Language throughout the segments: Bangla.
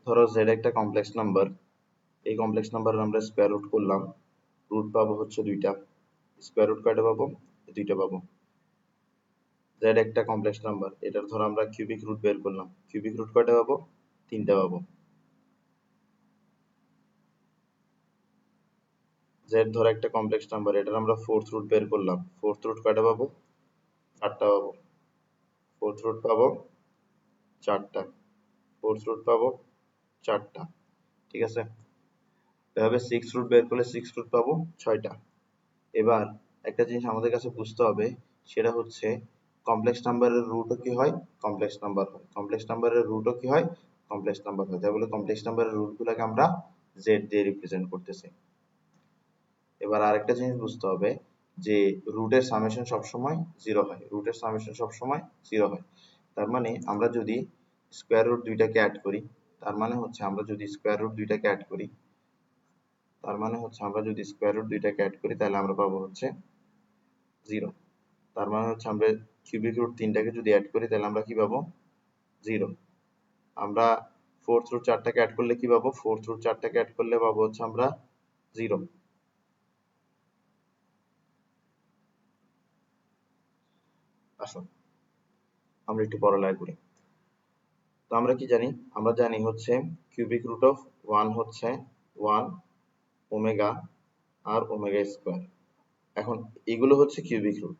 ধরো z একটা কমপ্লেক্স নাম্বার, এই কমপ্লেক্স নাম্বারের আমরা স্কয়ার রুট করলাম, রুট পাবো হচ্ছে দুইটা, স্কয়ার রুট কয়টা পাবো? দুইটা পাবো। z একটা কমপ্লেক্স নাম্বার, এটার ধরো আমরা কিউবিক রুট বের করলাম, কিউবিক রুট কয়টা পাবো? তিনটা পাবো। z ধরো একটা কমপ্লেক্স নাম্বার, এটার আমরা ফোর্থ রুট বের করলাম, ফোর্থ রুট কয়টা পাবো? চারটা পাবো। ফোর্থ রুট পাবো চারটা, ফোর্থ রুট পাবো চারটা, ঠিক আছে। এভাবে সিক্স রুট বের করলে সিক্স রুট পাবো ছয়টা। এবার একটা জিনিস আমাদের কাছে বুঝতে হবে, সেটা হচ্ছে কমপ্লেক্স নাম্বারের রুটও কি হয়? কমপ্লেক্স নাম্বার হয়। কমপ্লেক্স নাম্বারের রুটও কি হয়? কমপ্লেক্স নাম্বার হয়। তাই বলে কমপ্লেক্স নাম্বারের রুটগুলোকে আমরা z দিয়ে রিপ্রেজেন্ট করতেছি। এবার আরেকটা জিনিস বুঝতে হবে যে রুটের সামেশন সবসময় 0 হয়, রুটের সামেশন সবসময় 0 হয়। তার মানে আমরা যদি স্কয়ার রুট দুইটাকে অ্যাড করি, তার মানে হচ্ছে আমরা যদি স্কয়ার রুট দুইটাকে অ্যাড করি, তাহলে আমরা পাবো হচ্ছে 0। তার মানে হচ্ছে আমরা কিউবিক রুট তিনটাকে যদি অ্যাড করি তাহলে আমরা কি পাবো? 0। আমরা ফোর্থ রুট চারটাকে অ্যাড করলে কি পাবো? ফোর্থ রুট চারটাকে অ্যাড করলে পাবো হচ্ছে আমরা 0। আসো আমরা একটু পড়ালেখা করি। তো আমরা কি জানি? আমরা জানি হচ্ছে কিউবিক রুট অফ 1 হচ্ছে 1 ওমেগা আর ওমেগা স্কয়ার। এখন এগুলো হচ্ছে কিউবিক রুট।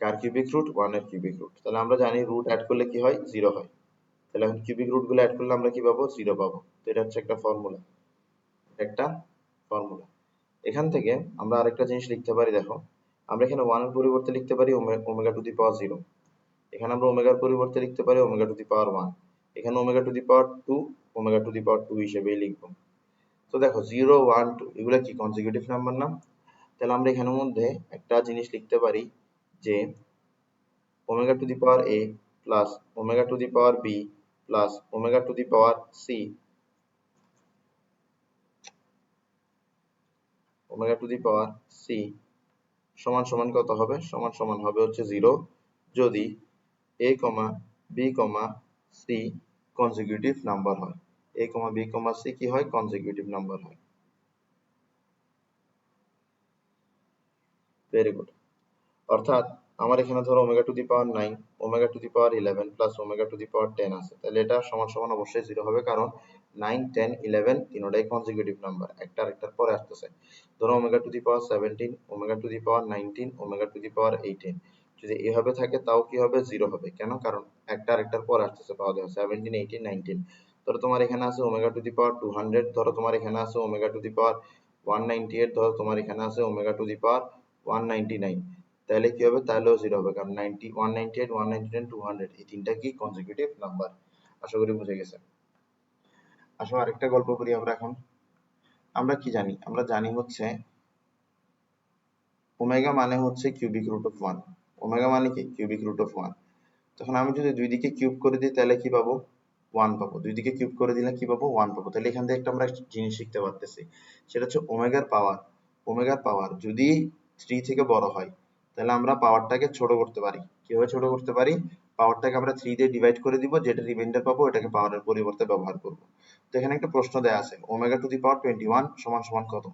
কার কিউবিক রুট? 1 এর কিউবিক রুট। তাহলে আমরা জানি রুট অ্যাড করলে কি হয়? 0 হয়। তাহলে এখন কিউবিক রুট গুলো অ্যাড করলে আমরা কি পাবো? 0 পাবো। তো এটা হচ্ছে একটা ফর্মুলা, এখান থেকে আমরা আরেকটা জিনিস লিখতে পারি। দেখো, আমরা এখানে 1 এর পরিবর্তে লিখতে পারি ওমেগা টু দি পাওয়ার 0, এখানে আমরা ওমেগার পরিবর্তে লিখতে পারি ওমেগা টু দি পাওয়ার 1, এখানে omega to the power 2 omega to the power 2 হিসেবেই লিখবো। তো দেখো 0 1 2 এগুলা কি কনজিকিউটিভ নাম্বার না? তাহলে আমরা এখানের মধ্যে একটা জিনিস লিখতে পারি যে omega to the power a plus omega to the power b plus omega to the power c, omega to the power c সমান সমান কত হবে? সমান সমান হবে হচ্ছে 0 যদি a, b, c consecutive number হয়। a, b, c কি হয়? কনজিকিউটিভ নাম্বার হয়। Very good. অর্থাৎ আমার এখানে ধরো omega to the power 9 omega to the power 11 plus omega to the power 10 আছে, তাহলে এটা সমান সমান অবশ্যই 0 হবে, কারণ 9 10 11 তিনটাই কনজিকিউটিভ নাম্বার, একটা আরেকটার পরে আসতেছে। ধরো omega to the power 17 omega to the power 19 omega to the power 18 যদি এভাবে থাকে তাও কি হবে? 0 হবে। কেন? কারণ একটা আরেকটার পরে আসতেছে, পাওয়া যায় 17 18 19। ধরো তোমার এখানে আছে ওমেগা টু দি পাওয়ার 200, ধরো তোমার এখানে আছে ওমেগা টু দি পাওয়ার 198, ধরো তোমার এখানে আছে ওমেগা টু দি পাওয়ার 199, তাহলে কি হবে? তাহলেও 0 হবে, কারণ 90 198 199 200 এই তিনটা কি কনজিকিউটিভ নাম্বার। আশা করি বুঝে গেছে। আসো আরেকটা গল্প করি আমরা এখন। আমরা কি জানি? আমরা জানি হচ্ছে ওমেগা মানে হচ্ছে কিউবিক রুট অফ 1। ওমেগা মানে কি? Cubic root of 1। তখন আমি যদি দুই দিকে কিউব করে দিই তাহলে কি পাবো? 1 পাবো। দুই দিকে কিউব করে দিলে কি পাবো? 1 পাবো। তাহলে এখান থেকে একটা আমরা জিনিস শিখতে পারতেছি, সেটা হচ্ছে ওমেগার পাওয়ার যদি 3 থেকে বড় হয় তাহলে আমরা পাওয়ারটাকে ছোট করতে পারি। কিভাবে ছোট করতে পারি? পাওয়ারটাকে আমরা 3 দিয়ে ডিভাইড করে দিব, যেটা রিমাইন্ডার পাবো এটাকে পাওয়ারের পরিবর্তে ব্যবহার করব। তো এখানে একটা প্রশ্ন দেয়া আছে ওমেগা টু দি পাওয়ার 21 সমান সমান কত?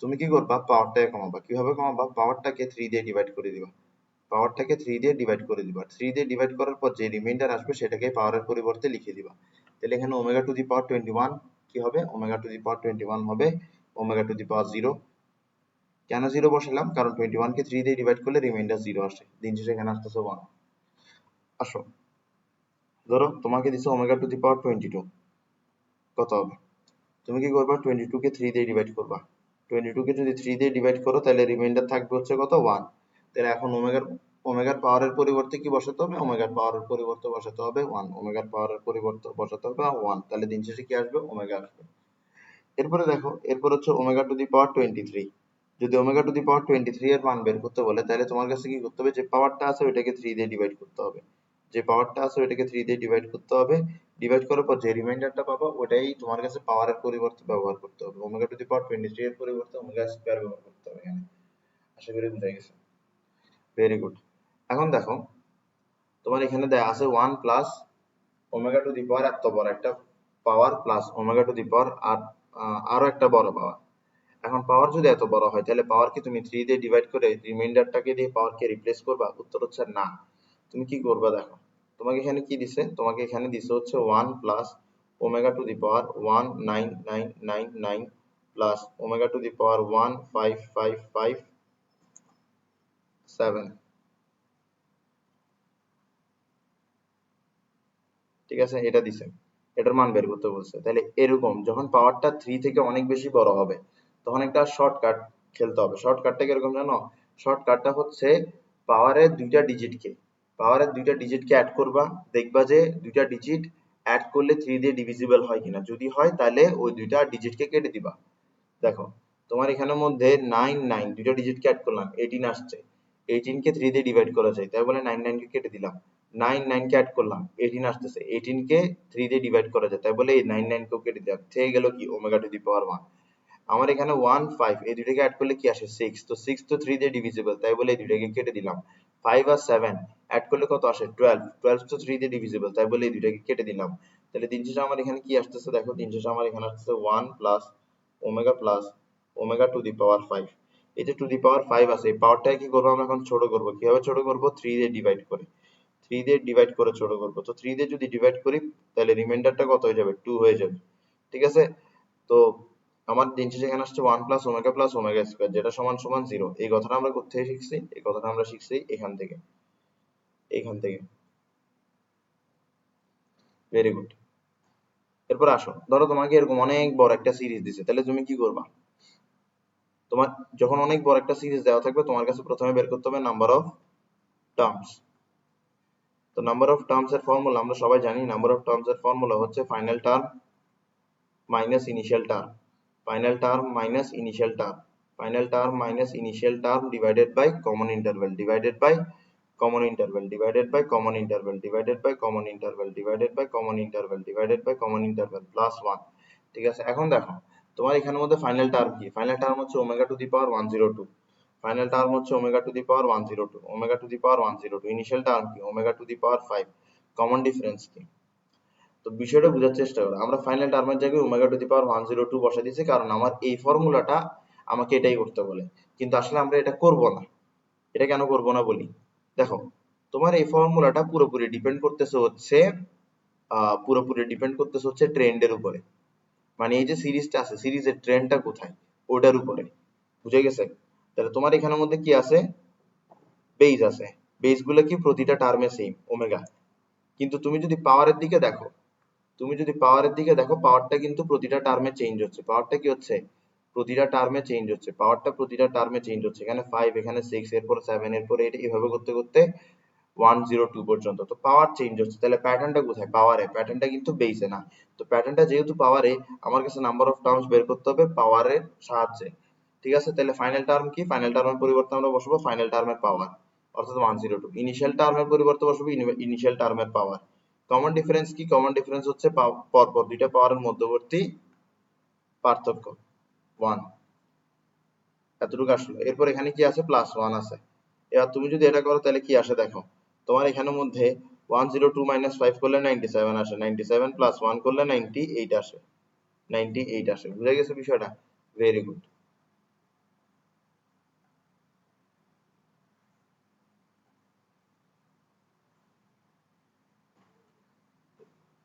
তুমি কি করবা? পাওয়ারটাকে কমাবা। কিভাবে কমাবা? পাওয়ারটাকে 3 দিয়ে ডিভাইড করে দিবা, 3 দিয়ে ডিভাইড করার পর যে রিমাইন্ডার আসবে সেটাকে পাওয়ারের পরিবর্তে লিখে দিবা। তাহলে এখানে ওমেগা টু দি পাওয়ার 21 কি হবে? ওমেগা টু দি পাওয়ার 21 হবে ওমেগা টু দি পাওয়ার 0। কেন 0 বসালাম? কারণ 21 কে 3 দিয়ে ডিভাইড করলে রিমাইন্ডার 0 আসে, দিন শেষে এখানে আসতেছে 1। আসো ধরো তোমাকে দিছে ওমেগা টু দি পাওয়ার 22, কত হবে? তুমি কি করবা? 22 কে 3 দিয়ে ডিভাইড করবা। 22 কে যদি 3 দিয়ে ডিভাইড করো তাহলে রিমাইন্ডার থাকবে হচ্ছে কত? 1। তাহলে এখন ওমেগার পাওয়ারের পরিবর্তে কি বসাতে হবে? ওমেগার পাওয়ারের পরিবর্তে বসাতে হবে 1। ওমেগার পাওয়ারের পরিবর্তে বসাতে হবে 1, তাহলে দিন শেষে কি আসবে? ওমেগা আসবে। এরপরে দেখো, এরপর হচ্ছে ওমেগা টু দি পাওয়ার 23। যদি ওমেগা টু দি পাওয়ার 23 এর মান বের করতে বলে তাহলে তোমার কাছে কি করতে হবে? যে পাওয়ারটা আছে ওইটাকে 3 দিয়ে ডিভাইড করতে হবে, ডিভাইড করার পর যে রিমাইন্ডারটা পাবো ওটাই তোমার কাছে পাওয়ারের পরিবর্তে ব্যবহার করতে হবে। ওমেগা টু দি পাওয়ার 23 এর পরিবর্তে ওমেগা স্কয়ার ব্যবহার করতে হবে এখানে। আশা করি বুঝা গেছে। Very good. এখন দেখো তোমার এখানে দেয়া আছে 1 plus omega to the power এত বড় একটা power plus omega to the power আরো একটা বড় পাওয়ার। এখন পাওয়ার যদি এত বড় হয় তাহলে পাওয়ারকে তুমি 3 দিয়ে ডিভাইড করে রিমাইন্ডারটাকে দিয়ে পাওয়ারকে রিপ্লেস করবা? উত্তর হচ্ছে না। তুমি কি করবা দেখো, তোমাকে এখানে কি দিছে, তোমাকে এখানে দিছে হচ্ছে 1 plus omega to the power 19999 plus omega to the power 15557, ঠিক আছে, এটা দিছে, এটার মান বের করতে বলছে। তাহলে এরকম যখন পাওয়ারটা 3 থেকে অনেক বেশি বড় হবে তখন একটা শর্টকাট খেলতে হবে। শর্টকাটটা কিরকম জানো? শর্টকাটটা হচ্ছে পাওয়ারের দুইটা ডিজিটকে অ্যাড করবা, দেখবা যে দুইটা ডিজিট অ্যাড করলে 3 দিয়ে ডিভিজিবল হয় কিনা, যদি হয় তাহলে ওই দুইটা ডিজিটকে কেটে দিবা। দেখো তোমার এখানের মধ্যে 99 দুইটা ডিজিটকে অ্যাড করলাম 18 আসছে, 18 কে 3 দিয়ে ডিভাইড করা যায় তাই বলে 99 কে কেটে দিলাম। 99 কে অ্যাড করলাম 18 আসতেছে, 18 কে 3 দিয়ে ডিভাইড করা যায় তাই বলে এই 99 কেও কেটে দিলাম, থেকে গেল কি ওমেগা টু দি পাওয়ার 1। আমার এখানে 1 5 এই দুইটাকে অ্যাড করলে কি আসে 6, তো 6 তো 3 দিয়ে ডিভিজিবল তাই বলে এই দুইটাকে কেটে দিলাম। 5 আর 7 অ্যাড করলে কত আসে 12, 12 তো 3 দিয়ে ডিভিজিবল তাই বলে এই দুইটাকে কেটে দিলাম। তাহলে দিন শেষে আমার এখানে কি আসতেছে দেখো, দিন শেষে আমার এখানে আসতেছে 1 plus omega to the power 5। এই যে টু দি পাওয়ার 5 আছে এই পাওয়ারটাকে কি করব আমরা এখন ছোট করব, কিভাবে ছোট করব 3 দিয়ে ডিভাইড করে, 3 দিয়ে ডিভাইড করে ছোট করব। তো 3 দিয়ে যদি ডিভাইড করি তাহলে রিমাইন্ডারটা কত হয়ে যাবে 2 হয়ে যাবে, ঠিক আছে। তো আমার দিন শেষে এখানে আসছে 1 প্লাস ওমেগা স্কয়ার যেটা সমান সমান 0। এই কথাটা আমরা কোথা থেকে শিখছি? এই কথাটা আমরা শিখছি এখান থেকে। Very good. এরপর আসো, ধরো তোমাকে এরকম অনেক বড় একটা সিরিজ দিছে, তাহলে তুমি কি করবা? তোমার যখন অনেক বড় একটা সিরিজ দেওয়া থাকবে তোমার কাছে প্রথমে বের করতে হবে নাম্বার অফ টার্মস। তো নাম্বার অফ টার্মস এর ফর্মুলা আমরা সবাই জানি, নাম্বার অফ টার্মস এর ফর্মুলা হচ্ছে final term minus initial term, final term minus initial term, final term minus initial term divided by common interval, divided by common interval, divided by common interval, divided by common interval, divided by common interval, divided by common interval plus 1। ঠিক আছে, এখন দেখো তোমার এখানের মধ্যে ফাইনাল টার্ম কি? ফাইনাল টার্ম হচ্ছে omega to the power 102, final term হচ্ছে omega to the power 102, omega to the power 102। Initial term কি? Omega to the power 5। Common difference কি? তো বিষয়টা বোঝার চেষ্টা করো, আমরা ফাইনাল টার্মের জায়গায় ওমেগা টু দি পাওয়ার 102 বসাই দিয়েছি কারণ আমার এই ফর্মুলাটা আমাকে এটাই করতে বলে, কিন্তু আসলে আমরা এটা করব না। এটা কেন করব না বলি, দেখো তোমার এই ফর্মুলাটা পুরোপুরি ডিপেন্ড করতেছে হচ্ছে ট্রেন্ডের উপরে, মানে এই যে সিরিজটা আছে সিরিজের ট্রেন্ডটা কোথায় ওটার উপরে, বুঝে গেছে? তাহলে তোমার এখানের মধ্যে কি আছে? বেস আছে, বেস গুলো কি প্রতিটা টার্মে সেম ওমেগা, কিন্তু তুমি যদি পাওয়ারের দিকে দেখো পাওয়ারটা কিন্তু প্রতিটা টার্মে চেঞ্জ হচ্ছে, পাওয়ারটা কি হচ্ছে প্রতিটা টার্মে চেঞ্জ হচ্ছে, পাওয়ারটা প্রতিটা টার্মে চেঞ্জ হচ্ছে, এখানে 5 এখানে 6 এরপর 7 এরপর 8 এভাবে করতে করতে 102 পর্যন্ত। তো পাওয়ার চেঞ্জ হচ্ছে, তাহলে প্যাটার্নটা কোথায়? পাওয়ারে, প্যাটার্নটা কিন্তু বেসে না। তো প্যাটার্নটা যেহেতু পাওয়ারে, আমার কাছে নাম্বার অফ টার্মস বের করতে হবে পাওয়ারের সাহায্যে, ঠিক আছে। তাহলে ফাইনাল টার্ম কি? ফাইনাল টার্মের পরিবর্তে আমরা বসাবো ফাইনাল টার্মের পাওয়ার অর্থাৎ 102। ইনিশিয়াল টার্মের পরিবর্তে বসাবো ইনিশিয়াল টার্মের পাওয়ার। কমন ডিফারেন্স কি? কমন ডিফারেন্স হচ্ছে পরপর দুইটা পাওয়ারের মধ্যবর্তী পার্থক্য 1, এতটুকু আসলো। এরপর এখানে কি আছে? প্লাস 1 আছে। এবার তুমি যদি এটা করো তাহলে কি আসে দেখো, তোমার এখানের মধ্যে 102 মাইনাস 5 করলে 97 আসে, 97 প্লাস 1 করলে 98 আসে, 98 আসে। বুঝে গেছে বিষয়টা? Very good.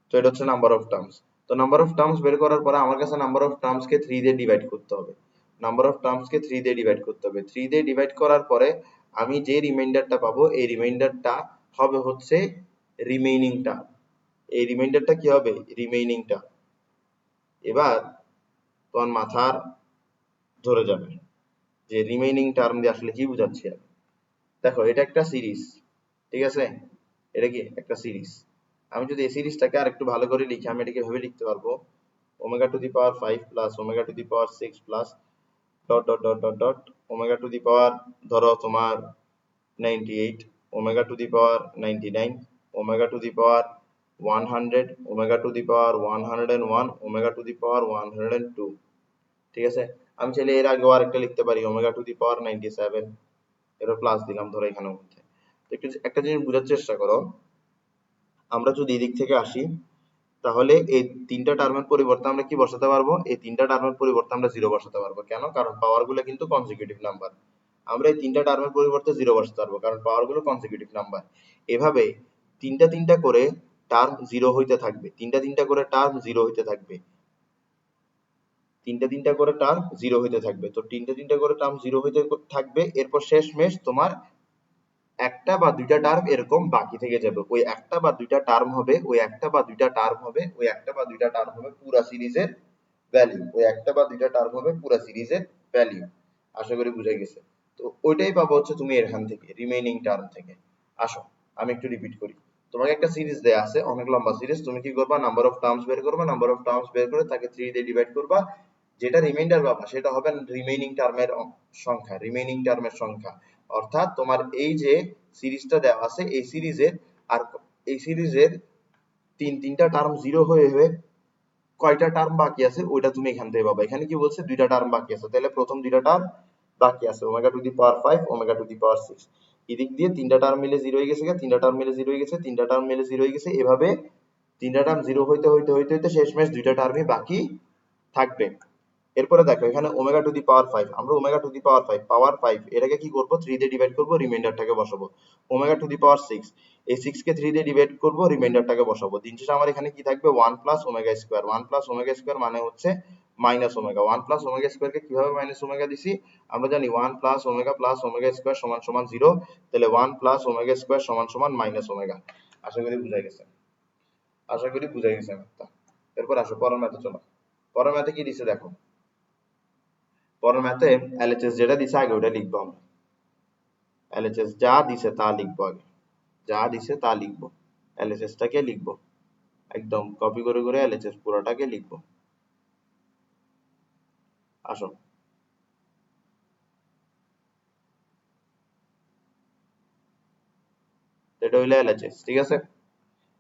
তো এটা হচ্ছে নাম্বার অফ টার্মস। তো নাম্বার অফ টার্মস বের করার পরে আমার কাছে নাম্বার অফ টার্মস কে 3 দিয়ে ডিভাইড করতে হবে, নাম্বার অফ টার্মস কে 3 দিয়ে ডিভাইড করতে হবে। 3 দিয়ে ডিভাইড করার পরে আমি যে রিমাইন্ডারটা পাবো এই রিমাইন্ডারটা হবে হচ্ছে রিমেইনিং টার্ম, এই রিমাইন্ডারটা কি হবে? Remaining term. এবার তোমার মাথার ধরে যাবে যে রিমেইনিং টার্ম দিয়ে আসলে কি বুঝাচ্ছি আমি। দেখো এটা একটা সিরিজ, ঠিক আছে, এটা কি একটা সিরিজ। আমি যদি এই সিরিজটাকে আর একটু ভালো করে লিখি আমি এটাকে ভেবে লিখতে পারবো omega to the power 5 plus omega to the power 6 plus dot dot dot dot dot omega to the power ধরো তোমার 98, omega to the power 99, omega to the power 100, omega to the power 101, omega to the power 102। ঠিক আছে, আমি চাইলে এর আগেও আরেকটা লিখতে পারি ওমেগা টু দি পাওয়ার 97, এরও প্লাস দিলাম ধরো এখানের মধ্যে। তো একটু একটা জিনিস বোঝার চেষ্টা করো, আমরা যদি এদিক থেকে আসি তাহলে এই তিনটা টার্মের পরিবর্তে আমরা কি বসাতে পারবো? এই তিনটা টার্মের পরিবর্তে আমরা জিরো বসাতে পারবো। কেন? কারণ পাওয়ার গুলো কিন্তু কনজিকিউটিভ নাম্বার। আমরা এই তিনটা টার্মের পরিবর্তে জিরো বসাতে পারবো কারণ পাওয়ার গুলো কনজিকিউটিভ নাম্বার। এভাবে তিনটা তিনটা করে টার্ম জিরো হইতে থাকবে, তিনটা তিনটা করে টার্ম জিরো হইতে থাকবে, তিনটা তিনটা করে টার্ম জিরো হইতে থাকবে। তো তিনটা তিনটা করে টার্ম জিরো হইতে থাকবে, এরপর শেষমেশ তোমার একটা বা দুইটা টার্ম এরকম বাকি থেকে যাবে। ওই একটা বা দুইটা টার্ম হবে, ওই একটা বা দুইটা টার্ম হবে, ওই একটা বা দুইটা টার্ম হবে পুরা সিরিজের ভ্যালু, ওই একটা বা দুইটা টার্ম হবে পুরা সিরিজের ভ্যালু। আশা করি বুঝে গেছে। তো ওইটাই পাবো হচ্ছে তুমি এখান থেকে রিমেইনিং টার্ম থেকে। আসো আমি একটু রিপিট করি। তোমাকে একটা সিরিজ দেয়া আছে, অনেক লম্বা সিরিজ। তুমি কি করবা? নাম্বার অফ টার্মস বের করবা, নাম্বার অফ টার্মস বের করে তাকে 3 দিয়ে ডিভাইড করবা। যেটা রিমাইন্ডার পাবা সেটা হবে রিমেইনিং টার্মের সংখ্যা, রিমেইনিং টার্মের সংখ্যা। অর্থাৎ তোমার এই যে সিরিজটা দেওয়া আছে এই সিরিজের আর এই সিরিজের তিনটা টার্ম জিরো হয়ে হয়ে কয়টা টার্ম বাকি আছে ওইটা তুমি এখান থেকে পাবা। এখানে কি বলছে? দুইটা টার্ম বাকি আছে, তাহলে প্রথম দুইটা টার্ম বাকি আছে omega to the power 5 omega to the power 6। এদিক দিয়ে তিনটা টার্ম মিলে জিরো হয়ে গেছে, তিনটা টার্ম মিলে জিরো হয়ে গেছে, তিনটা টার্ম মিলে জিরো হয়ে গেছে। এভাবে তিনটা টার্ম জিরো হইতে হইতে হইতে হইতে শেষমেশ দুইটা টার্মই বাকি থাকবে। এরপরে দেখো এখানে ওমেগা টু দি পাওয়ার 5, আমরা ওমেগা টু দি পাওয়ার 5 পাওয়ার 5 এটাকে কি করব? 3 দিয়ে ডিভাইড করব, রিমাইন্ডারটাকে বসাবো। ওমেগা টু দি পাওয়ার 6, এই 6 কে 3 দিয়ে ডিভাইড করব, রিমাইন্ডারটাকে বসাবো। দিন শেষে আমার এখানে কি থাকবে? 1 plus omega square. 1 plus omega square মানে হচ্ছে minus omega. 1 plus omega square কে কিভাবে মাইনাস ওমেগা দিছি? আমরা জানি 1 প্লাস ওমেগা স্কয়ার সমান সমান 0, তাহলে 1 প্লাস ওমেগা স্কয়ার সমান সমান মাইনাস ওমেগা। আশা করি বুঝা গেছে, আশা করি বুঝা গেছে ম্যাথটা। এরপর আসো পরের ম্যাথে চলো। পরের ম্যাথে কি দিছে দেখো। পরের ম্যাথে এলএচএস যেটা দিছে আগে ওটা লিখবো আমরা। এলএচএস যা দিছে তা লিখবো আগে, যা দিছে তা লিখবো। এলএচএস টাকে লিখবো, একদম কপি করে করে এলএচএস পুরোটাকে লিখবো। আসো এটা হইলো এলএচএস, ঠিক আছে।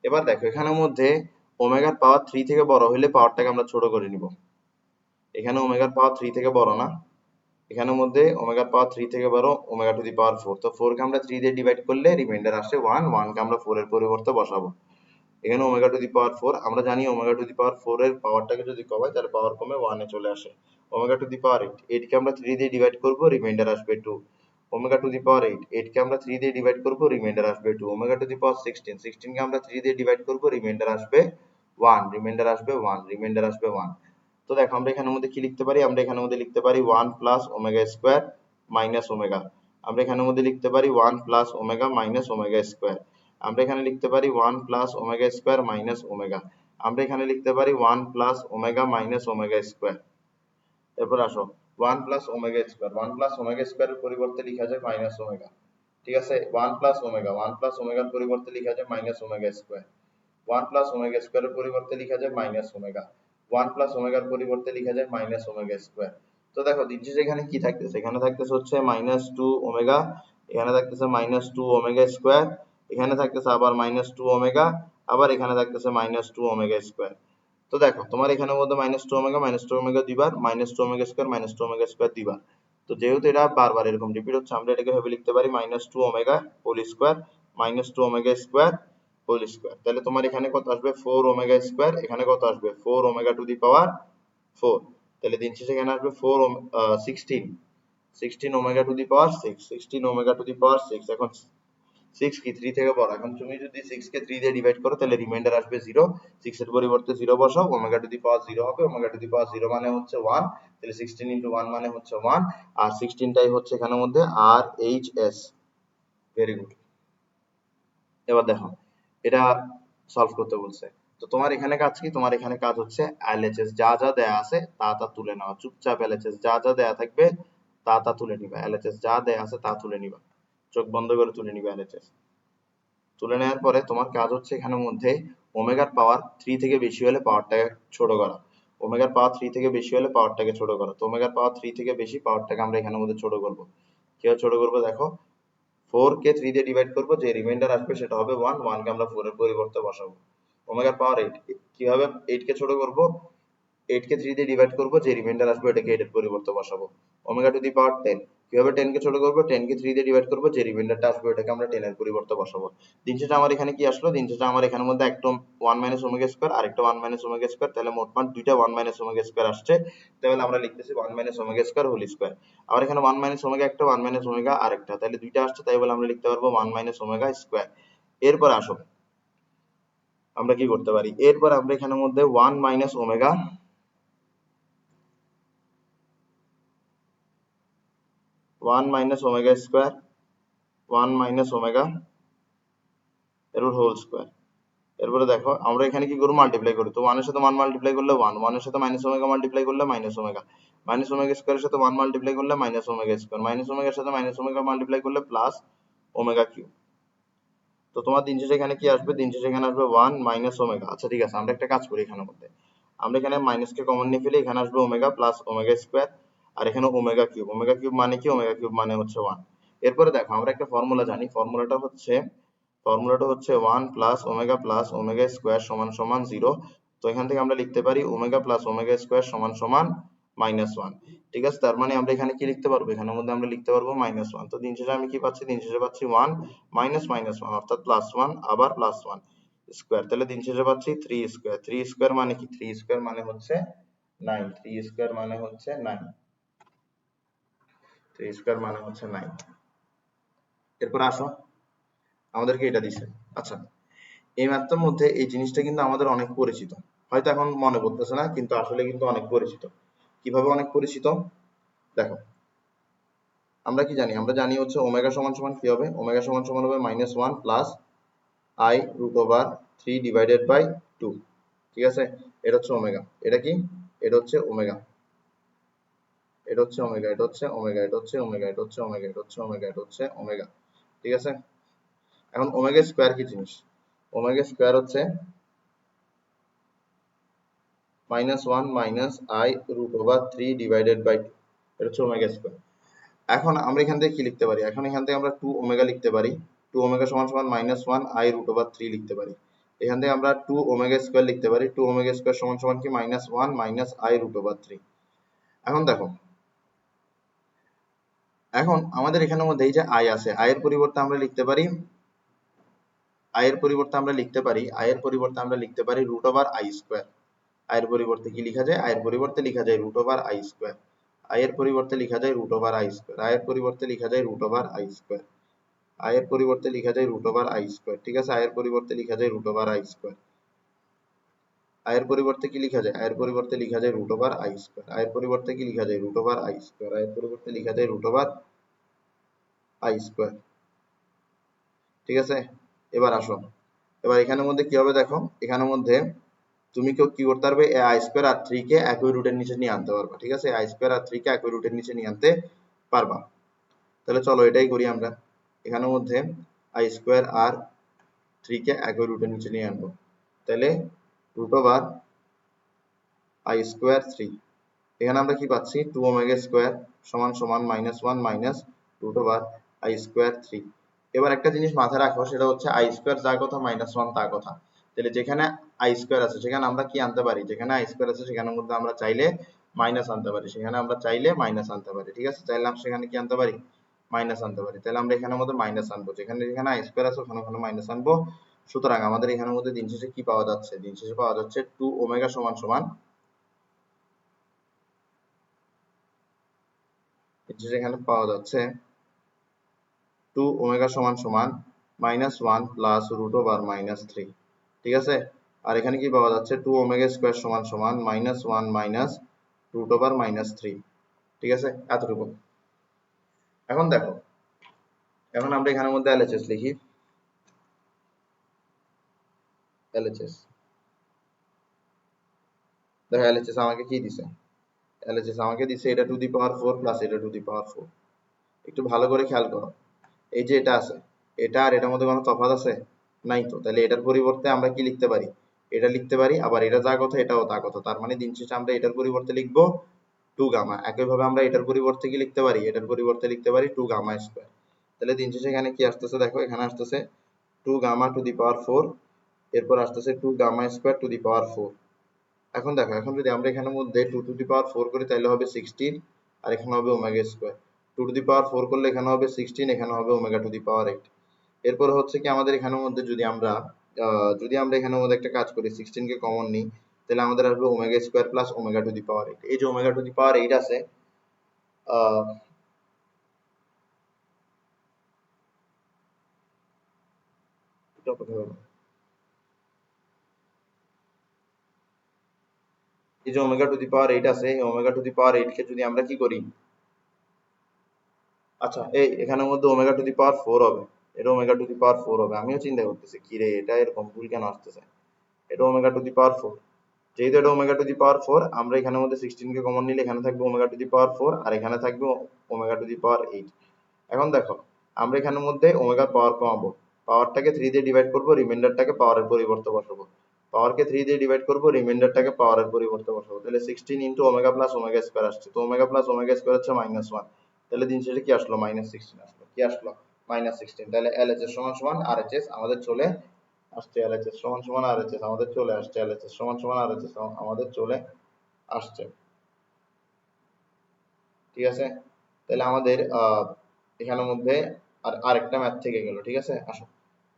এবার দেখো এখানের মধ্যে ওমেগার পাওয়ার 3 থেকে বড় হইলে পাওয়ারটাকে আমরা ছোট করে নিব। এখানে ওমেগার পাওয়ার 3 থেকে বড় না, এখানের মধ্যে ওমেগার পাওয়ার 3 থেকে বড় ওমেগা টু দি পাওয়ার 4। তো 4 কে আমরা 3 দিয়ে ডিভাইড করলে রিমাইন্ডার আসে 1, 1 কে আমরা 4 এর পরিবর্তে বসাবো। এখানে ওমেগা টু দি পাওয়ার 4, আমরা জানি ওমেগা টু দি পাওয়ার 4 এর পাওয়ারটাকে যদি কমাই তাহলে পাওয়ার কমে 1 এ চলে আসে। ওমেগা টু দি পাওয়ার 8, 8 কে আমরা 3 দিয়ে ডিভাইড করব, রিমাইন্ডার আসবে 2। ওমেগা টু দি পাওয়ার 8, 8 কে আমরা 3 দিয়ে ডিভাইড করব, রিমাইন্ডার আসবে 2। ওমেগা টু দি পাওয়ার 16, 16 কে আমরা 3 দিয়ে ডিভাইড করব, রিমাইন্ডার আসবে 1, রিমাইন্ডার আসবে 1, রিমাইন্ডার আসবে 1। তো দেখো আমরা এখানের মধ্যে কি লিখতে পারি? আমরা এখানের মধ্যে লিখতে পারি 1 plus omega square minus omega. আমরা এখানের মধ্যে লিখতে পারি 1 plus omega minus omega square. আমরা এখানে লিখতে পারি 1 plus omega square minus omega. আমরা এখানে লিখতে পারি 1 plus omega minus omega square. এরপর আসো 1 plus omega square, 1 plus omega স্কয়ারের পরিবর্তে লেখা যায় মাইনাস ওমেগা, ঠিক আছে। 1 প্লাস ওমেগা, 1 প্লাস ওমেগার পরিবর্তে লেখা যায় minus omega square. 1 plus omega স্কয়ারের পরিবর্তে লেখা যায় মাইনাস ওমেগা। 1 প্লাস ওমেগার পরিবর্তে লেখা যায় মাইনাস ওমেগা স্কয়ার। তো দেখো দিন শেষে এখানে কি থাকতেছে? এখানে থাকতেছে হচ্ছে মাইনাস 2 ওমেগা, এখানে থাকতেছে মাইনাস 2 ওমেগা স্কয়ার, এখানে থাকতেছে আবার মাইনাস 2 ওমেগা, আবার এখানে থাকতেছে মাইনাস 2 ওমেগা স্কয়ার। তো দেখো তোমার এখানের মধ্যে মাইনাস টু ওমেগা দুইবার, মাইনাস টু ওমেগা স্কয়ার দুইবার। তো যেহেতু এটা বারবার এরকম রিপিট হচ্ছে, আমরা এটাকে ভেবে লিখতে পারি minus two omega whole square minus two omega square whole square. তাহলে তোমার এখানে কত আসবে? 4 ওমেগা স্কয়ার, এখানে কত আসবে? 4 ওমেগা টু দি পাওয়ার 4। তাহলে দিন শেষে এখানে আসবে 16, 16 omega to the power 6, 16 omega to the power 6। এখন 6 কি 3 থেকে বড়? এখন তুমি যদি 6 কে 3 দিয়ে ডিভাইড করো তাহলে রিমাইন্ডার আসবে 0। 6 এর পরিবর্তে 0 বসাও, ওমেগা টু দি পাওয়ার 0 হবে। ওমেগা টু দি পাওয়ার 0 মানে হচ্ছে 1, তাহলে 16 ইনটু 1 মানে হচ্ছে 1, আর 16 টাই হচ্ছে এখানের মধ্যে আর এইচ এস। Very good. এবার দেখো এটা সলভ করতে বলছে। তো তোমার এখানে কাজ কি? তোমার এখানে কাজ হচ্ছে এলএচএস যা যা দেয়া আছে তা তা তুলে নেওয়া। চুপচাপ এলএচএস যা যা দেয়া থাকবে তা তা তুলে নিবা। এলএচএস যা দেয়া আছে তা তুলে নিবা, চোখ বন্ধ করে তুলে নিবা এলএচএস। তুলে নেওয়ার পরে তোমার কাজ হচ্ছে এখানের মধ্যে ওমেগার পাওয়ার 3 থেকে বেশি হলে পাওয়ারটাকে ছোট করা। ওমেগার পাওয়ার 3 থেকে বেশি হলে পাওয়ারটাকে ছোট করা। তো ওমেগার পাওয়ার 3 থেকে বেশি পাওয়ারটাকে আমরা এখানের মধ্যে ছোট করব। কিভাবে ছোট করব দেখো, 4 কে 3 দিয়ে ডিভাইড করব, যে রিমাইন্ডার আসবে সেটা হবে 1, 1 কে আমরা 4 এর পরিবর্তে বসাবো। ওমেগার পাওয়ার 8, কিভাবে 8 কে ছোট করব? 8 কে 3 দিয়ে ডিভাইড করব, যে রিমাইন্ডার আসবে এটাকে 8 এর পরিবর্তে বসাবো। ওমেগা টু দি পাওয়ার 10, কিভাবে 10 কে ছোট করবো, 10 কে 3 দিয়ে ডিভাইড করবো, যে রিমাইন্ডারটা আসবে ওটাকে আমরা 10 এর পরিবর্তে বসাবো। দিন শেষে আমার এখানে কি আসলো, দিন শেষে আমার এখানের মধ্যে একটা 1 মাইনাস ওমেগা স্কয়ার আর একটা 1 মাইনাস ওমেগা স্কয়ার, তাহলে মোটমাট দুইটা 1 মাইনাস ওমেগা স্কয়ার আসছে, তাহলে আমরা লিখতেছি 1 minus omega square whole square. আবার এখানে 1 মাইনাস ওমেগা একটা, 1 মাইনাস ওমেগা আরেকটা, তাহলে দুইটা আসছে, তাই বলে আমরা লিখতে পারবো 1 মাইনাস ওমেগা স্কয়ার। এরপর আসো আমরা কি করতে পারি, এরপর আমরা এখানের মধ্যে 1 minus omega 1 minus omega square 1 minus omega এর হোল স্কয়ার। এরপরে দেখো আমরা এখানে কি করব, মাল্টিপ্লাই করি, তো 1 এর সাথে 1 মাল্টিপ্লাই করলে 1, 1 এর সাথে মাইনাস ওমেগা মাল্টিপ্লাই করলে মাইনাস ওমেগা, মাইনাস ওমেগা স্কয়ারের সাথে 1 মাল্টিপ্লাই করলে মাইনাস ওমেগা স্কয়ার, মাইনাস ওমেগার সাথে মাইনাস ওমেগা মাল্টিপ্লাই করলে প্লাস ওমেগা কিউব। তো তোমার দিন শেষে এখানে কি আসবে, দিন শেষে এখানে আসবে 1 মাইনাস ওমেগা। আচ্ছা ঠিক আছে, আমরা একটা কাজ করি, এখানের মধ্যে আমরা এখানে মাইনাস কে কমন নিয়ে ফেলি, এখানে আসবে ওমেগা প্লাস ওমেগা স্কয়ার, আর এখানে ওমেগা কিউব, ওমেগা কিউব মানে কি, ওমেগা কিউব মানে হচ্ছে 1। এরপরে দেখো আমরা একটা ফর্মুলা জানি, ফর্মুলাটা হচ্ছে 1 প্লাস ওমেগা স্কয়ার সমান সমান 0। তো এখান থেকে আমরা লিখতে পারি ওমেগা প্লাস ওমেগা স্কয়ার সমান সমান -1। ঠিক আছে, তার মানে আমরা এখানে কি লিখতে পারবো, এখানের মধ্যে আমরা লিখতে পারবো -1। তো দিন শেষে আমি কি পাচ্ছি, দিন শেষে পাচ্ছি 1 মাইনাস -1 অর্থাৎ +1 আবার +1 স্কয়ার, তাহলে দিন শেষে পাচ্ছি 3 স্কয়ার। 3 স্কয়ার মানে কি, 3 স্কয়ার মানে হচ্ছে 9, 3 স্কয়ার মানে হচ্ছে 9, 3 স্কয়ার মানে হচ্ছে 9। এরপর আসো আমাদেরকে এটা দিছে। আচ্ছা, এই ম্যাথটার মধ্যে এই জিনিসটা কিন্তু আমাদের অনেক পরিচিত, হয়তো এখন মনে পড়তেছে না, কিন্তু আসলে কিন্তু অনেক পরিচিত। কিভাবে অনেক পরিচিত, দেখো আমরা কি জানি, আমরা জানি হচ্ছে ওমেগা সমান সমান কি হবে, ওমেগা সমান সমান হবে -1 plus i root over 3 divided by 2। ঠিক আছে, এটা হচ্ছে ওমেগা, এটা কি, এটা হচ্ছে ওমেগা, এটা হচ্ছে ওমেগা, এটা হচ্ছে ওমেগা, এটা হচ্ছে ওমেগা, এটা হচ্ছে ওমেগা, এটা হচ্ছে ওমেগা, এটা হচ্ছে ওমেগা। ঠিক আছে, এখন ওমেগা স্কয়ার কি জিনিস, ওমেগা স্কয়ার হচ্ছে -1 minus i root over 3 divided by 2, এটা হচ্ছে ওমেগা স্কয়ার। এখন আমরা এখান থেকে কি লিখতে পারি, এখন এখান থেকে আমরা 2 ওমেগা লিখতে পারি, 2 ওমেগা সমান সমান -1 i রুট ওভার 3 লিখতে পারি। এখান থেকে আমরা 2 ওমেগা স্কয়ার লিখতে পারি, 2 ওমেগা স্কয়ার সমান সমান কি -1 মাইনাস i রুট ওভার 3। এখন দেখো, এখন আমাদের এখানের মধ্যে এই যে i আছে, i এর পরিবর্তে আমরা লিখতে পারি, i এর পরিবর্তে আমরা লিখতে পারি, i এর পরিবর্তে আমরা লিখতে পারি root over i square. i এর পরিবর্তে কি লেখা যায়, i এর পরিবর্তে লেখা যায় root over i square, i এর পরিবর্তে লেখা যায় root over i square, i এর পরিবর্তে লেখা যায় root over i square, i এর পরিবর্তে লেখা যায় রুট ওভার i স্কয়ার। ঠিক আছে, i এর পরিবর্তে লেখা যায় root over i square, i এর পরিবর্তে কি লেখা যায়, i এর পরিবর্তে লেখা যায় root over i square, i এর পরিবর্তে কি লেখা যায় root over i square, i এর পরিবর্তে লেখা যায় রুট ওভার i স্কয়ার। ঠিক আছে, এবার আসো, এবার এখানের মধ্যে কি হবে দেখো, এখানের মধ্যে তুমি কি করতে পারবে, i স্কয়ার আর 3 কে একই রুটের নিচে নিয়ে আনতে পারবা। ঠিক আছে, i স্কয়ার আর 3 কে একই রুটের নিচে নিয়ে আনতে পারবা। তাহলে চলো এটাই করি আমরা, এখানের মধ্যে i স্কয়ার আর 3 কে একই রুটের নিচে নিয়ে আনবো, তাহলে রুট ওভার i স্কয়ার 3, এখানে আমরা কি পাচ্ছি 2 ওমেগা স্কয়ার সমান সমান -1 minus root over i square 3। এবার একটা জিনিস মাথায় রাখো, সেটা হচ্ছে i স্কয়ার যা কথা -1 তা কথা, তাহলে যেখানে i স্কয়ার আছে সেখানে আমরা কি আনতে পারি, যেখানে i স্কয়ার আছে সেখানের মধ্যে আমরা চাইলে মাইনাস আনতে পারি, সেখানে আমরা চাইলে মাইনাস আনতে পারি। ঠিক আছে, চাইলে আমরা সেখানে কি আনতে পারি, মাইনাস আনতে পারি, তাহলে আমরা এখানের মধ্যে মাইনাস আনবো, যেখানে যেখানে i স্কয়ার আছে ওখানে ওখানে মাইনাস আনবো। সুতরাং আমাদের এখানের মধ্যে দিন শেষে কি পাওয়া যাচ্ছে, দিন শেষে পাওয়া যাচ্ছে 2 ওমেগা সমান সমান, যেখানে পাওয়া যাচ্ছে 2 ওমেগা সমান সমান -1 প্লাস রুট ওভার -3। ঠিক আছে, আর এখানে কি পাওয়া যাচ্ছে 2 ওমেগা স্কয়ার সমান সমান -1 মাইনাস রুট ওভার -3। ঠিক আছে, এতটুকু। এখন দেখো, এখন আমরা এখানের মধ্যে এলএচএস লিখি, এলএচএস দেখো, এলএচএস আমাকে কি দিছে, এলএচএস আমাকে দিছে এটা টু দি পাওয়ার 4 প্লাস এটা টু দি পাওয়ার 4। একটু ভালো করে খেয়াল করো, এই যে এটা আছে, এটা আর এটার মধ্যে কোনো তফাৎ আছে, নাই তো, তাহলে এটার পরিবর্তে আমরা কি লিখতে পারি, এটা লিখতে পারি, আবার এটা যা কথা এটাও তা কথা, তার মানে দিন শেষে আমরা এটার পরিবর্তে লিখবো 2 গামা। একইভাবে আমরা এটার পরিবর্তে কি লিখতে পারি, এটার পরিবর্তে লিখতে পারি 2 গামা স্কয়ার। তাহলে দিন শেষে এখানে কি আসতেছে দেখো, এখানে আসতেছে 2 গামা টু দি পাওয়ার 4, এরপর আসতেছে 2 গামা স্কয়ার টু দি পাওয়ার 4। এখন দেখো, এখন যদি আমরা এখানের মধ্যে 2 টু দি পাওয়ার 4 করি তাহলে হবে 16, আর এখানে হবে ওমেগা স্কয়ার। 2 টু দি পাওয়ার 4 করলে এখানে হবে 16, এখানে হবে ওমেগা টু দি পাওয়ার 8। এরপর হচ্ছে কি আমাদের এখানের মধ্যে যদি আমরা এখানের মধ্যে একটা কাজ করি, 16 কে কমন নিই, তাহলে আমাদের আসবে omega square plus omega to the power 8। এই যে ওমেগা টু দি পাওয়ার 8 আছে, এটা কোথায় হলো? এই যে ওমেগা টু দি পাওয়ার 8 আছে, এই ওমেগা টু দি পাওয়ার 8 কে যদি আমরা কি করি, আচ্ছা এই এখানের মধ্যে ওমেগা টু দি পাওয়ার 4 হবে, এটা ওমেগা টু দি পাওয়ার 4 হবে। আমিও চিন্তা করতেছি কি রে এটা এরকম ভুল কেন আসতেছে, এটা ওমেগা টু দি পাওয়ার 4। যেহেতু এটা ওমেগা টু দি পাওয়ার 4, আমরা এখানের মধ্যে 16 কে কমন নিলে এখানে থাকবে ওমেগা টু দি পাওয়ার 4 আর এখানে থাকবে ওমেগা টু দি পাওয়ার 8। এখন দেখো আমরা এখানের মধ্যে ওমেগা পাওয়ার কমাবো, পাওয়ারটাকে 3 দিয়ে ডিভাইড করব, রিমাইন্ডারটাকে পাওয়ারের পরিবর্তে বসাবো। পাওয়ারকে 3 দিয়ে ডিভাইড করব, রিমাইন্ডারটাকে পাওয়ারের পরিবর্তে বসাবো। তাহলে 16 into omega plus omega square আসছে। তো ওমেগা প্লাস ওমেগা স্কয়ার হচ্ছে -1। তাহলে দিন শেষে কি আসলো, -16 আসলো। কি আসলো, -16। তাহলে এলএচএস সমান সমান আরএচএস আমাদের চলে আসছে, এলএচএস সমান সমান আরএচএস আমাদের চলে আসছে, এলএচএস সমান সমান আরএচএস আমাদের চলে আসছে। ঠিক আছে, তাহলে আমাদের এখানের মধ্যে আরেকটা ম্যাথ থেকে গেল। ঠিক আছে, আসো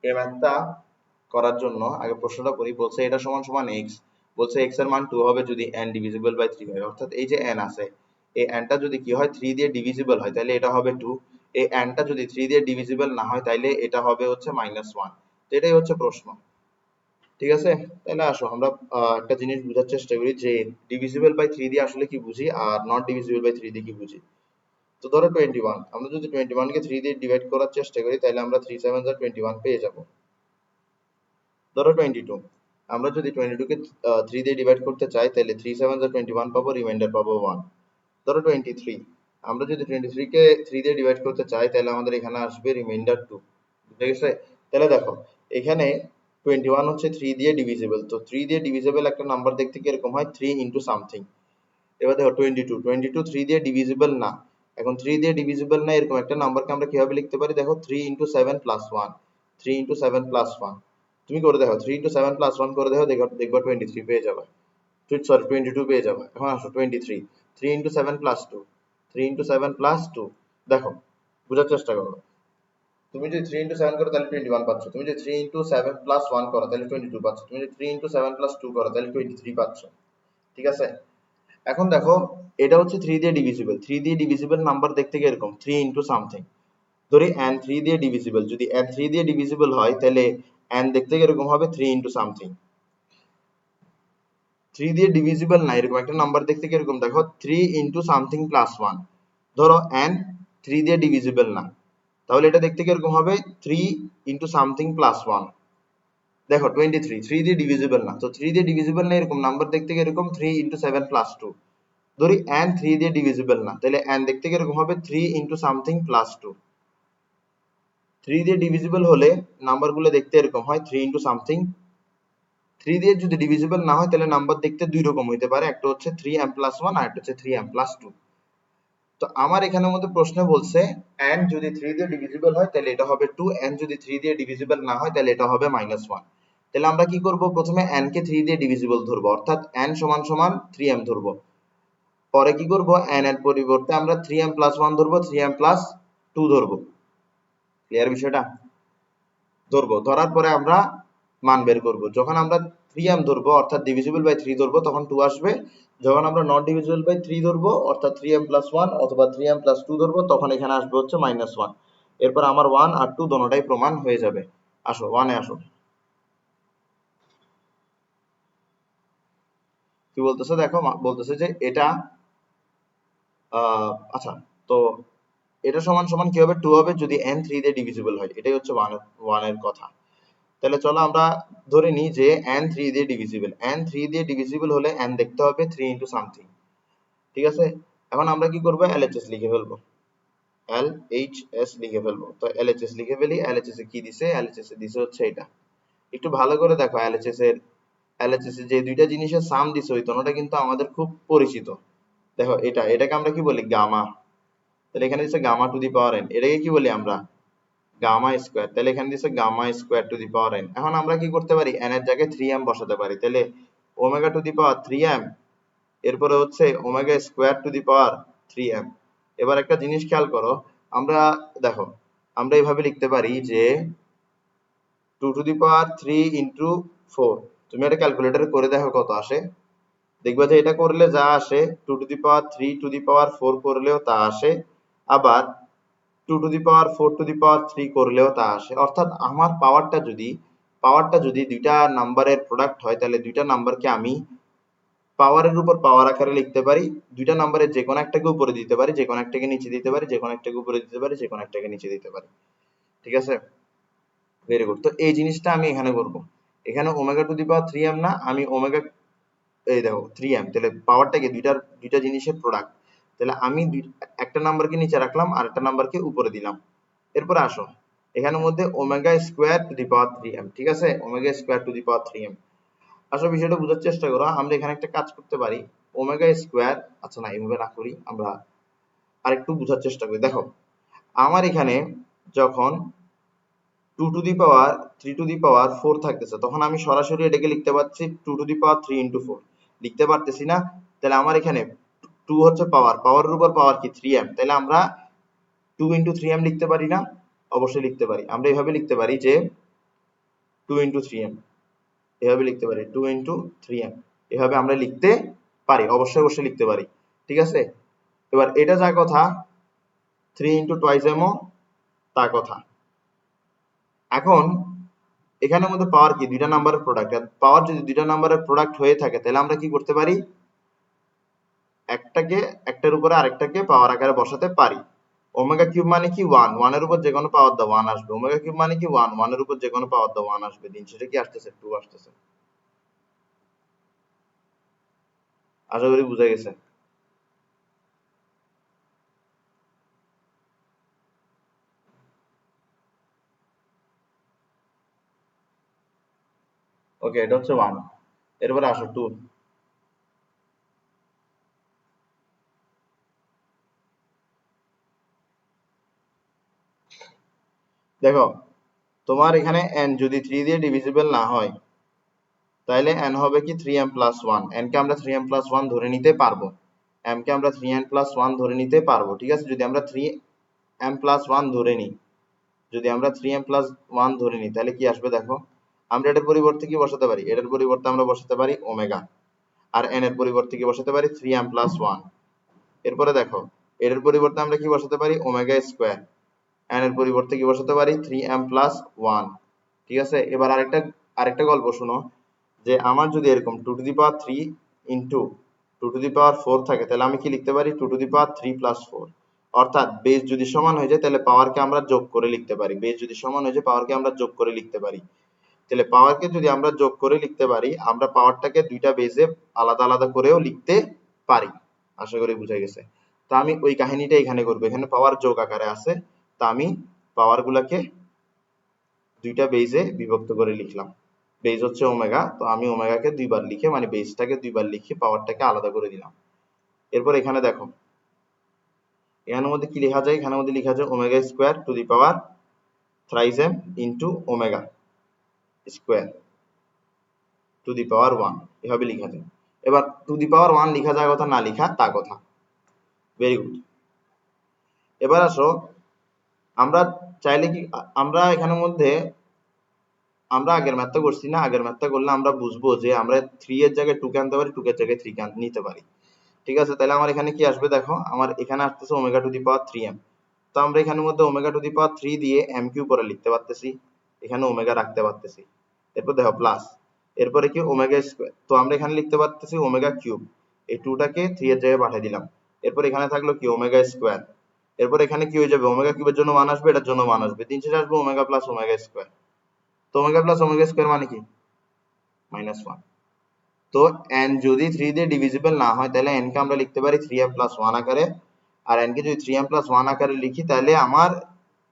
এই ম্যাথটা করার জন্য আগে প্রশ্নটা করি। বলছে এটা সমান সমান এক্স, বলছে এক্স এর মান 2 হবে যদি n ডিভিজিবল বাই 3 হয়। অর্থাৎ এই যে n আছে, এই n টা যদি কি হয় 3 দিয়ে ডিভিজিবল হয় তাহলে এটা হবে 2, এই n টা যদি 3 দিয়ে ডিভিজিবল না হয় তাহলে এটা হবে হচ্ছে -1। তো এটাই হচ্ছে প্রশ্ন। ঠিক আছে, তাহলে আসো আমরা একটা জিনিস বোঝার চেষ্টা করি যে ডিভিজিবল বাই 3 দিয়ে আসলে কি বুঝি আর নট ডিভিজিবল বাই 3 দিয়ে কি বুঝি। তো ধরো 21, আমরা যদি 21 কে 3 দিয়ে ডিভাইড করার চেষ্টা করি তাহলে আমরা 3 7 যা 21 পেয়ে যাব। ধরো 22, আমরা যদি 22 কে 3 দিয়ে ডিভাইড করতে চাই তাহলে 3 7 যা 21 পাবো, রিমাইন্ডার পাবো 1। ধরো 23, আমরা যদি 23 কে 3 দিয়ে ডিভাইড করতে চাই তাহলে আমাদের এখানে আসবে রিমাইন্ডার 2। বুঝে গেছে? তাহলে দেখো এখানে 21 হচ্ছে 3 দিয়ে ডিভিজিবল, তো 3 দিয়ে ডিভিজিবল একটা নাম্বার দেখতে কি এরকম হয়, 3 ইনটু সামথিং। এবার দেখো 22 3 দিয়ে ডিভিজিবল না। এখন 3 দিয়ে ডিভিজিবল না এরকম একটা নাম্বারকে আমরা কিভাবে লিখতে পারি, দেখো 3 ইনটু 7 প্লাস 1, 3 ইনটু 7 প্লাস 1। তুমি করে দেখো 3 ইনটু 7 প্লাস 1 করে দেখো, দেখবা 23 পেয়ে যাবে, সরি 22 পেয়ে যাবে। এখন আসো 23, 3 ইনটু 7 প্লাস 2, 3 ইনটু 7 প্লাস 2। দেখো বোঝার চেষ্টা করো, তুমি যদি 3 ইনটু 7 করো তাহলে 21 পাচ্ছ, তুমি যদি 3 ইনটু 7 প্লাস 1 করো তাহলে 22 পাচ্ছ, তুমি যদি 3 ইনটু 7 প্লাস 2 করো তাহলে 23 পাচ্ছ। ঠিক আছে, এখন দেখো এটা হচ্ছে 3 দিয়ে ডিভিজিবল, 3 দিয়ে ডিভিজিবল নাম্বার দেখতে কি এরকম 3 ইনটু সামথিং। ধরি n 3 দিয়ে ডিভিজিবল, যদি n 3 দিয়ে ডিভিজিবল হয় তাহলে n দেখতে কি এরকম হবে 3 ইনটু সামথিং। 3 দিয়ে ডিভিজিবল না এরকম একটা নাম্বার দেখতে কি এরকম, দেখো 3 ইনটু সামথিং প্লাস 1। ধরো n 3 দিয়ে ডিভিজিবল না, তাহলে এটা দেখতে কি এরকম হবে 3 ইনটু সামথিং প্লাস 1। দেখো 23 3 দিয়ে ডিভিজিবল না, তো 3 দিয়ে ডিভিজিবল না এরকম নাম্বার দেখতে কি এরকম 3 ইনটু 7 প্লাস 2। ধরি n 3 দিয়ে ডিভিজিবল না, তাহলে n দেখতে কিরকম হবে 3 ইনটু সামথিং প্লাস 2। 3 দিয়ে ডিভিজিবল হলে নাম্বারগুলো দেখতে এরকম হয় 3 ইনটু সামথিং। 3 দিয়ে যদি ডিভিজিবল না হয় তাহলে নাম্বার দেখতে দুই রকম হইতে পারে, একটা হচ্ছে 3m প্লাস 1 আর একটা হচ্ছে 3m প্লাস 2। তো আমার এখানের মধ্যে প্রশ্নে বলছে n যদি 3 দিয়ে ডিভিজিবল হয় তাহলে এটা হবে 2, n যদি 3 দিয়ে ডিভিজিবল না হয় তাহলে এটা হবে -1। তাহলে আমরা কি করব, প্রথমে n কে 3 দিয়ে ডিভিজিবল ধরবো, অর্থাৎ n সমান সমান 3m ধরবো। পরে কি করব, n এর পরিবর্তে আমরা 3m প্লাস 1 ধরবো, 3m প্লাস 2 ধরবো। ক্লিয়ার বিষয়টা? ধরবো, ধরার পরে আমরা মান বের করব। যখন আমরা 3m ধরবো অর্থাৎ ডিভিজিবল বাই 3 ধরবো তখন 2 আসবে। যখন আমরা নট ডিভিজিবল বাই 3 ধরবো অর্থাৎ 3m প্লাস 1 অথবা 3m প্লাস 2 ধরবো তখন এখানে আসবে হচ্ছে -1। এরপর আমার 1 আর 2 দোনোটাই প্রমাণ হয়ে যাবে। আসো 1 এ আসো, কি বলতেছে দেখো, বলতেছে যে এটা আচ্ছা, তো এটা সমান সমান কি হবে, 2 হবে যদি n 3 দিয়ে ডিভিজিবল হয়। এটাই হচ্ছে 1 এর কথা। তাহলে চলো আমরা ধরে নিই যে n 3 দিয়ে ডিভিজিবল, n 3 দিয়ে ডিভিজিবল হলে n দেখতে হবে 3 ইনটু সামথিং। ঠিক আছে, এখন আমরা কি করব, LHS লিখে ফেলবো, LHS লিখে ফেলবো। তো LHS লিখে ফেলি। LHS এ কি দিছে, LHS এ দিছে হচ্ছে এটা। একটু ভালো করে দেখো LHS এর যে দুইটা জিনিসের সাম দিছে ওই দোনোটা কিন্তু আমাদের খুব পরিচিত। দেখো এটাকে আমরা কি বলি, গামা। তাহলে এখানে দিছে gamma to the power n, এটাকে কি বলি আমরা, গামা স্কয়ার। তাহলে এখানে দিছে gamma square to the power n। এখন আমরা কি করতে পারি, n এর জায়গায় 3m বসাতে পারি। তাহলে omega to the power 3m, এরপরে হচ্ছে omega square to the power 3m, এবার একটা জিনিস খেয়াল করো, আমরা দেখো আমরা এইভাবে লিখতে পারি যে 2 to the power 3 into 4। তুমি এটা ক্যালকুলেটরে করে দেখো কত আসে, দেখবা যে এটা করলে যা আসে 2 to the power 3 to the power 4 করলেও তা আসে, আবার 2 to the power 4 to the power 3 করলেও তা আসে। অর্থাৎ আমার পাওয়ারটা যদি দুইটা নাম্বারের প্রোডাক্ট হয়, তাহলে দুইটা নাম্বারকে আমি পাওয়ারের উপর পাওয়ার আকারে লিখতে পারি, দুইটা নাম্বারের যে কোনো একটাকে উপরে দিতে পারি, যে কোনো একটাকে নিচে দিতে পারি, যে কোনো একটাকে উপরে দিতে পারি, যে কোনো একটাকে নিচে দিতে পারি। ঠিক আছে, ভেরি গুড। তো এই জিনিসটা আমি এখানে করব। এখানে omega to the power 3m না, আমি ওমেগা, এই দেখো 3m, তাহলে পাওয়ারটাকে দুইটা জিনিসের প্রোডাক্ট, তাহলে আমি একটা নাম্বারকে নিচে রাখলাম আর একটা নাম্বারকে উপরে দিলাম। এরপরে আসো এখানের মধ্যে omega square to the power 3m, ঠিক আছে, omega square to the power 3m। আসলে বিষয়টা বোঝার চেষ্টা করো, আমরা এখানে একটা কাজ করতে পারি, ওমেগা স্কোয়ার, আচ্ছা না এইভাবে না করি, আমরা আরেকটু বোঝার চেষ্টা করি। দেখো আমার এখানে যখন 2 to the power 3 to the power 4 থাকতেছে, তখন আমি সরাসরি এটাকে লিখতে পারছি 2 to the power 3 into 4, লিখতে পারতেছি না? তাহলে আমার এখানে 2 হচ্ছে পাওয়ারের উপর পাওয়ার কি 3m, তাহলে আমরা 2 into 3m লিখতে পারি না? অবশ্যই লিখতে পারি। আমরা এভাবে লিখতে পারি যে 2 into 3m, এভাবে লিখতে পারি 2 into 3m, এভাবে আমরা লিখতে পারি, অবশ্যই লিখতে পারি। ঠিক আছে, এবার এটা যা কথা, 3 into twice m ও তা কথা। এখন এখানের মধ্যে পাওয়ার কি দুইটা নাম্বারের প্রোডাক্ট, পাওয়ার যদি দুইটা নাম্বারের প্রোডাক্ট হয়ে থাকে, তাহলে আমরা কি করতে পারি, একটার উপরে আরেকটাকে পাওয়ার আকারে বসাতে পারি। ওমেগা কিউব মানে কি 1, 1 এর উপর যে কোনো পাওয়ার দাও 1 আসবে। ওমেগা কিউব মানে কি 1, 1 এর উপর যে কোনো পাওয়ার দাও 1 আসবে। দিন শেষে কি আসতেছে, 2 আসতেছে। আশা করি বুঝা গেছে। ওকে, এটা হচ্ছে 1। এরপরে আসো 2। দেখো তোমার এখানে n যদি 3 দিয়ে ডিভিজিবল না হয়, তাহলে n হবে কি 3m plus 1। n কে আমরা 3m plus 1 ধরে নিতে পারবো, m কে আমরা 3m plus 1 ধরে নিতে পারবো। ঠিক আছে, যদি আমরা 3m plus 1 ধরে নিই, যদি আমরা 3m plus 1 ধরে নিই, তাহলে কি আসবে দেখো, আমরা এটার পরিবর্তে কি বসাতে পারি, এটার পরিবর্তে আমরা বসাতে পারি ওমেগা, আর n এর পরিবর্তে কি বসাতে পারি 3m plus 1। এরপরে দেখো এটার পরিবর্তে আমরা কি বসাতে পারি ওমেগা স্কোয়ার, n এর পরিবর্তে কি বসাতে পারি 3m plus 1। ঠিক আছে, এবার আরেকটা গল্প শুনো, যে আমার যদি এরকম 2 to the power 3 into 2 to the power 4 থাকে, তাহলে আমি কি লিখতে পারি 2 to the power 3 plus 4। অর্থাৎ বেস যদি সমান হয়ে যায়, তাহলে পাওয়ারকে আমরা যোগ করে লিখতে পারি, বেস যদি সমান হয়ে যায় পাওয়ারকে আমরা যোগ করে লিখতে পারি। তাহলে পাওয়ারকে যদি আমরা যোগ করে লিখতে পারি, আমরা পাওয়ারটাকে দুইটা বেসে আলাদা আলাদা করেও লিখতে পারি। আশা করি বুঝা গেছে। তো আমি ওই কাহিনীটা এখানে করবো, এখানে পাওয়ার যোগ আকারে আছে, তা আমি পাওয়ার গুলাকে দুইটা বেসে বিভক্ত করে লিখলাম। বেস হচ্ছে ওমেগা, তো আমি ওমেগাকে দুইবার লিখে, মানে বেসটাকে দুইবার লিখে পাওয়ারটাকে আলাদা করে দিলাম। এরপর এখানে দেখো এখানের মধ্যে কি লেখা যায়, এখানের মধ্যে লেখা যায় omega square to the power thrice m into omega square to the power 1, এভাবে লেখা যায়। এবার টু দি পাওয়ার 1 লেখা যায় কথা, না লেখা তা কথা। Very good. এবার আসো আমরা চাইলে কি, আমরা এখানের মধ্যে আমরা আগের ম্যাথটা করছি না, আগের ম্যাথটা করলে আমরা বুঝবো যে আমরা 3 এর জায়গায় 2 কে আনতে পারি, 2 এর জায়গায় 3 কে নিতে পারি। ঠিক আছে, তাহলে আমার এখানে কি আসবে দেখো, আমার এখানে আসতেছে omega to the power 3m। তো আমরা এখানের মধ্যে ওমেগা টু দি পাওয়ার 3 দিয়ে m কিউব করে লিখতে পারতেছি, এখানে ওমেগা রাখতে পারতেছি। এরপর দেখো প্লাস, এরপরে কি ওমেগা স্কয়ার, তো আমরা এখানে লিখতে পারতেছি ওমেগা কিউব, এই 2 টাকে 3 এর জায়গায় পাঠিয়ে দিলাম। এরপর এখানে থাকলো কি ওমেগা স্কয়ার, এরপর এখানে কি হয়ে যাবে ওমেগা কিউবের জন্য 1 আসবে, এটার জন্য 1 আসবে, দিন শেষে আসবে ওমেগা প্লাস ওমেগা স্কয়ার। তো ওমেগা প্লাস ওমেগা স্কয়ার মানে কি -1। তো n যদি 3 দিয়ে ডিভিজিবল না হয়, তাহলে n কে আমরা লিখতে পারি 3m plus 1 আকারে, আর n কে যদি 3m plus 1 আকারে লিখি, তাহলে আমার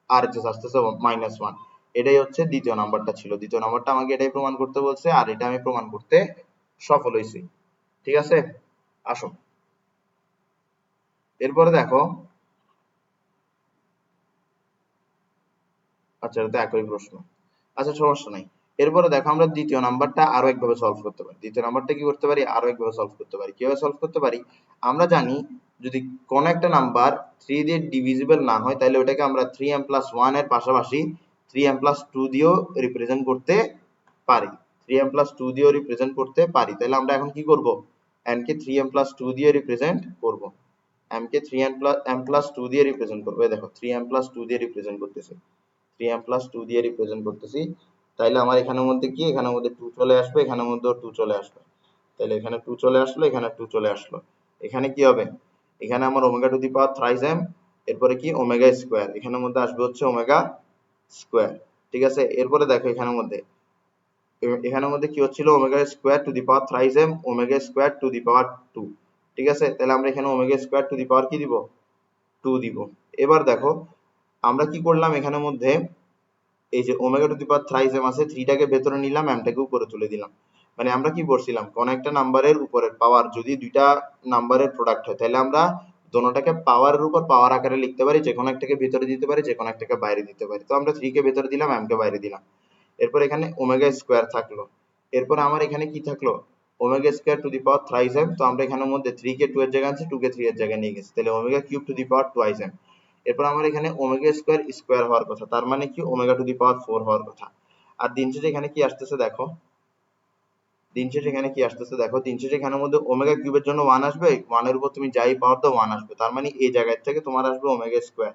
RHS আসতেছে -1। এটাই হচ্ছে দ্বিতীয় নাম্বারটা ছিল, দ্বিতীয় নাম্বারটা আমাকে এটাই প্রমাণ করতে বলছে, আর এটা আমি প্রমাণ করতে সফল হয়েছি। ঠিক আছে, আসো এরপরে দেখো, আচ্ছা এটা তো একই প্রশ্ন, আচ্ছা সমস্যা নাই। এরপরে দেখো আমরা দ্বিতীয় নাম্বারটা আরো একভাবে সলভ করতে পারি। দ্বিতীয় নাম্বারটা কি করতে পারি, আরো একভাবে সলভ করতে পারি। কিভাবে সলভ করতে পারি, আমরা জানি যদি কোন একটা নাম্বার 3 দিয়ে ডিভিজিবল না হয় তাহলে ওটাকে আমরা 3m+1 এর পাশাপাশি 3m+2 দিয়েও রিপ্রেজেন্ট করতে পারি। 3m+2 দিয়েও রিপ্রেজেন্ট করতে পারি। তাহলে আমরা এখন কি করব, n কে 3m+2 দিয়ে রিপ্রেজেন্ট করব। m কে 3m+2 দিয়ে রিপ্রেজেন্ট করব। এই দেখো 3m+2 দিয়ে রিপ্রেজেন্ট করতেছি, 3m+2 দিয়ে রিপ্রেজেন্ট করতেছি। তাইলে আমার এখানের মধ্যে কি, এখানের মধ্যে 2 চলে আসবে, এখানের মধ্যেও 2 চলে আসবে। তাহলে এখানে 2 চলে আসলো, এখানে 2 চলে আসলো। এখানে কি হবে, এখানে আমার omega to the power thrice m, এরপরে কি ওমেগা স্কয়ার, এখানের মধ্যে আসবে হচ্ছে ওমেগা স্কয়ার। ঠিক আছে, এরপরে দেখো এখানের মধ্যে কি হচ্ছিল, omega square to the power thrice m, omega square to the power 2। ঠিক আছে, তাহলে আমরা এখানে omega square to the power কি দিব, 2 দিব। এবার দেখো আমরা কি করলাম, এখানের মধ্যে এই যে omega to the power thrice m আছে, 3 টাকে ভেতরে নিলাম, m টাকে উপরে তুলে দিলাম। মানে আমরা কি করছিলাম, কোন একটা নাম্বারের উপরের পাওয়ার যদি দুইটা নাম্বারের প্রোডাক্ট হয় তাহলে আমরা দোনোটাকে পাওয়ারের উপর পাওয়ার আকারে লিখতে পারি, যে কোনো একটাকে ভিতরে দিতে পারি, যে কোনো একটাকে বাইরে দিতে পারি। তো আমরা 3 কে ভেতরে দিলাম, m কে বাইরে দিলাম। এরপর এখানে ওমেগা স্কয়ার থাকলো। এরপর আমার এখানে কি থাকলো, omega square to the power thrice m। তো আমরা এখানের মধ্যে 3 কে 2 এর জায়গায় আনছি, 2 কে 3 এর জায়গায় নিয়ে গেছি, তাহলে omega cube two the power twice m। এরপর আমার এখানে ওমেগা স্কয়ার স্কয়ার হওয়ার কথা, তার মানে কি ওমেগা টু দি পাওয়ার 4 হওয়ার কথা। আর দিন শেষে এখানে কি আসতেছে দেখো, দিন শেষে এখানে কি আসতেছে দেখো, দিন শেষে এখানের মধ্যে ওমেগা কিউবের জন্য 1 আসবে, 1 এর উপর তুমি যাই পাওয়ার দাও 1 আসবে, তার মানে এই জায়গা থেকে তোমার আসবে ওমেগা স্কয়ার।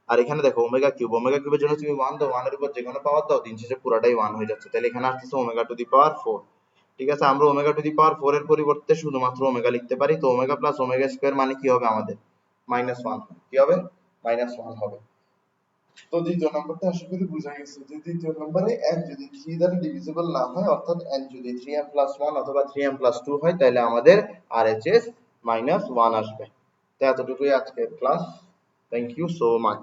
আর এখানে দেখো ওমেগা কিউবের জন্য তুমি 1 দাও, 1 এর উপর যে কোনো পাওয়ার দাও, দিন শেষে পুরাটাই 1 হয়ে যাচ্ছে। তাহলে এখানে আসতেছে ওমেগা টু দি পাওয়ার 4। ঠিক আছে, আমরা ওমেগা টু দি পাওয়ার 4 এর পরিবর্তে শুধুমাত্র ওমেগা লিখতে পারি। তো ওমেগা প্লাস ওমেগা স্কয়ার মানে কি হবে আমাদের, -1। কি হবে, -1 হবে। তো দ্বিতীয় নম্বরটা আশা করি বোঝা গেছে যে দ্বিতীয় নম্বরে n যদি 3 দ্বারা ডিভিজিবল না হয়, অর্থাৎ n যদি 3m+1 অথবা 3m+2 হয়, তাহলে আমাদের RHS -1 আসবে। তো এতটুকুই আজকের class. Thank you so much.